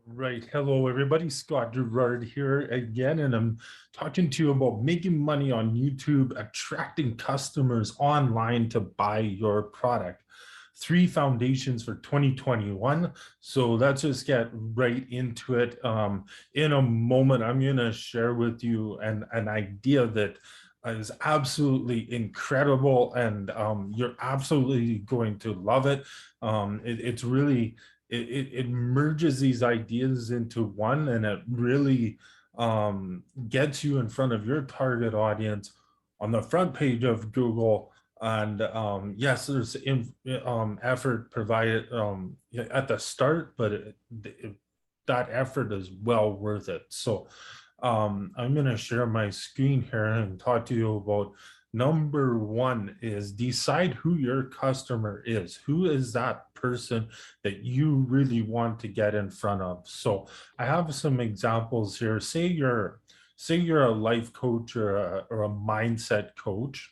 Right. Hello, everybody. Scott Girard here again, and I'm talking to you about making money on YouTube, attracting customers online to buy your product. Three foundations for 2021. So let's just get right into it. In a moment, I'm going to share with you an idea that is absolutely incredible, and you're absolutely going to love it. It's really it merges these ideas into one, and it really gets you in front of your target audience on the front page of Google. And yes, there's effort provided at the start, but that effort is well worth it. So I'm going to share my screen here and talk to you about number one is decide who your customer is. Who is that person that you really want to get in front of? So I have some examples here. Say you're a life coach or a mindset coach,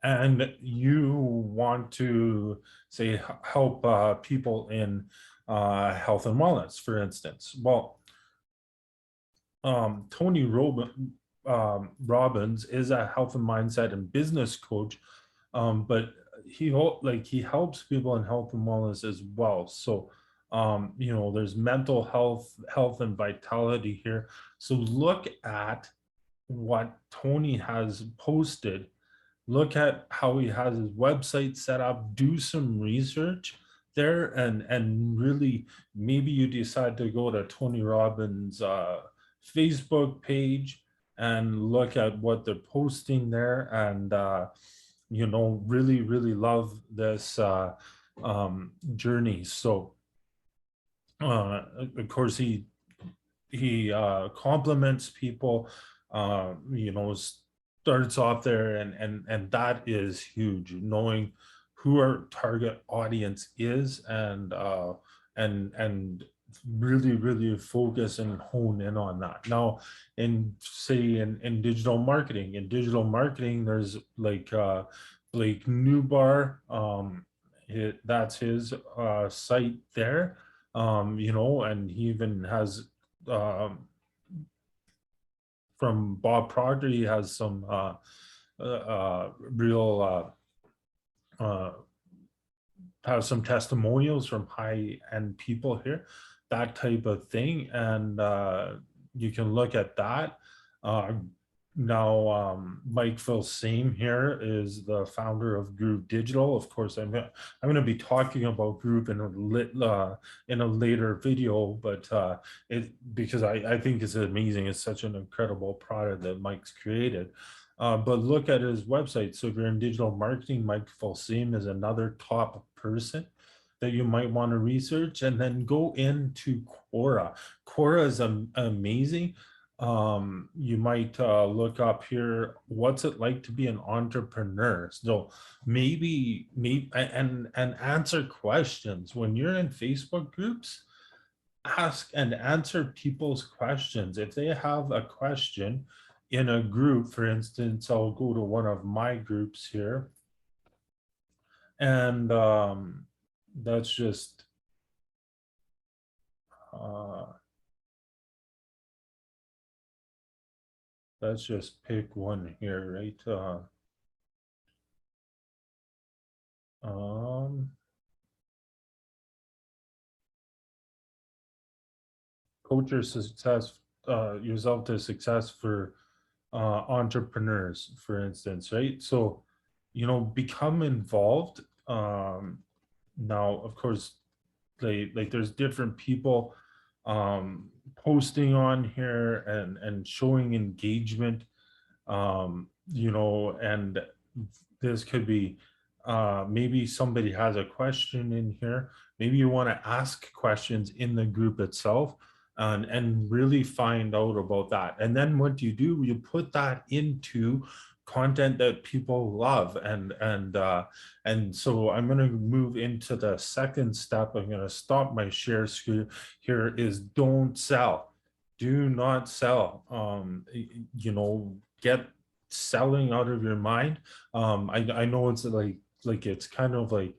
and you want to say help people in health and wellness, for instance. Well, Tony Robbins is a health and mindset and business coach, but he helps people in health and wellness as well. So there's mental health and vitality here. So look at what Tony has posted. Look at how he has his website set up. Do some research there, and really maybe you decide to go to Tony Robbins' Facebook page and look at what they're posting there, and really love this journey. So of course he compliments people, starts off there, and that is huge, knowing who our target audience is, and really focus and hone in on that. Now, in digital marketing, there's like Blake Newbar. That's his site there. And he even has from Bob Proctor, he has some real have some testimonials from high-end people here, that type of thing, and you can look at that. Now, Mike Filsame here is the founder of Group Digital. Of course, I'm going to be talking about Group in a later video, but because I think it's amazing. It's such an incredible product that Mike's created. But look at his website. So if you're in digital marketing, Mike Filsame is another top person that you might want to research, and then go into Quora. Quora is amazing. You might look up here, what's it like to be an entrepreneur? So maybe and answer questions when you're in Facebook groups. Ask and answer people's questions. If they have a question in a group, for instance, I'll go to one of my groups here, and that's just let's just pick one here, right? Coach your success, yourself to success for entrepreneurs, for instance, right? So, become involved. Now, of course, like there's different people posting on here and showing engagement, and this could be maybe somebody has a question in here. Maybe you want to ask questions in the group itself, and really find out about that. And then what you do, you put that into content that people love, and so I'm going to move into the second step. I'm going to stop my share screen here. Is don't sell. Do not sell. Get selling out of your mind. I know it's like it's kind of like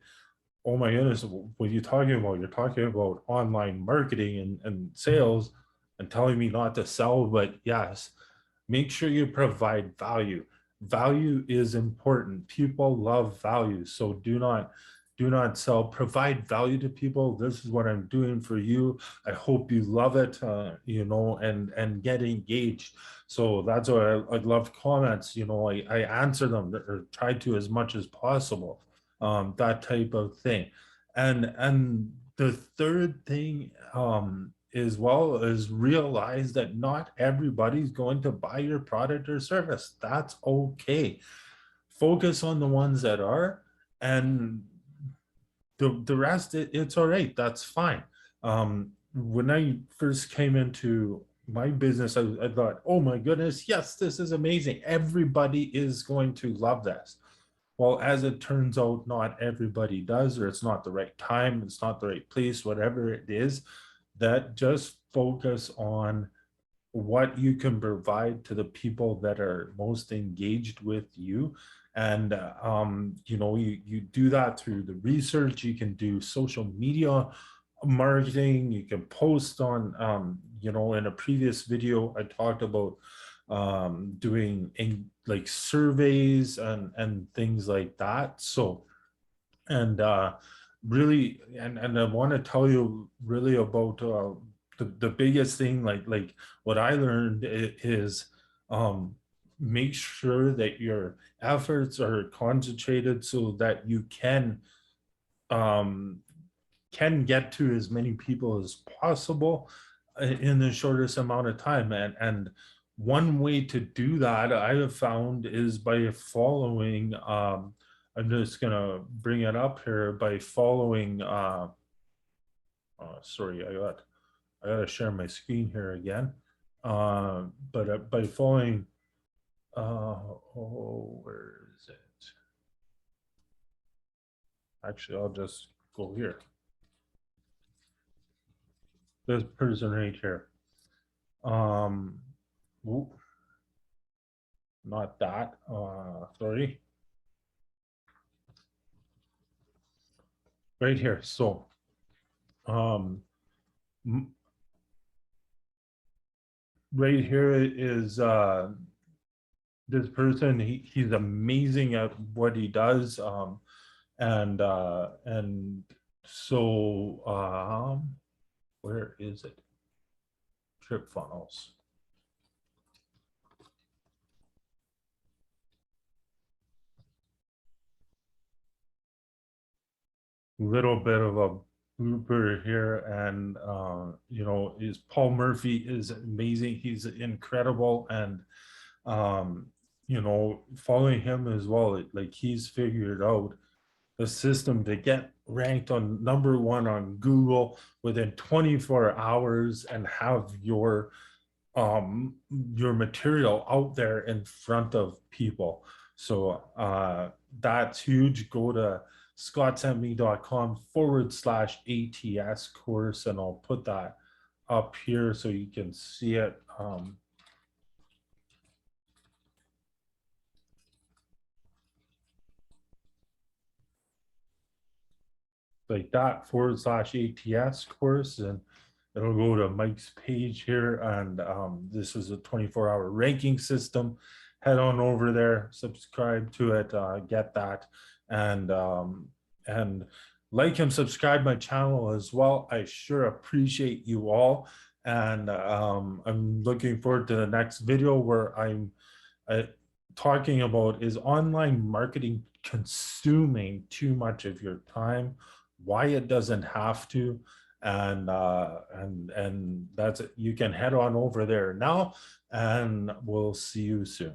oh my goodness, what are you talking about? You're talking about online marketing and sales and telling me not to sell, but yes, make sure you provide value. Value is important. People love value. So do not sell, provide value to people. This is what I'm doing for you. I hope you love it, and get engaged. So that's why I love comments, I answer them or try to as much as possible, that type of thing. And the third thing, as well, is realize that not everybody's going to buy your product or service. That's okay. Focus on the ones that are, and the rest, it's all right. That's fine. When I first came into my business, I thought, oh my goodness, yes, this is amazing. Everybody is going to love this. Well, as it turns out, not everybody does, or it's not the right time, it's not the right place, whatever it is. That just focus on what you can provide to the people that are most engaged with you. And you do that through the research. You can do social media marketing. You can post on, in a previous video I talked about doing like surveys and things like that. So, and really, and I want to tell you really about the biggest thing, like what I learned is, make sure that your efforts are concentrated so that you um, can get to as many people as possible in the shortest amount of time. And one way to do that I have found is by following, I'm just gonna bring it up here, by following sorry, I gotta share my screen here again. But by following, where is it? Actually, I'll just go here. This person right here. Not that, sorry. Right here. So, right here is this person. He's amazing at what he does. And so where is it? Trip funnels. Little bit of a blooper here, and is Paul Murphy is amazing. He's incredible, and following him as well, like he's figured out the system to get ranked on #1 on Google within 24 hours and have your material out there in front of people. So that's huge. Go to scottsandme.com/ATS course, and I'll put that up here so you can see it. Like that /ATS course, and it'll go to Mike's page here. And this is a 24-hour ranking system. Head on over there, subscribe to it, get that, and like and subscribe my channel as well. I sure appreciate you all, and I'm looking forward to the next video where I'm talking about, is online marketing consuming too much of your time, why it doesn't have to, and that's it. You can head on over there now, and we'll see you soon.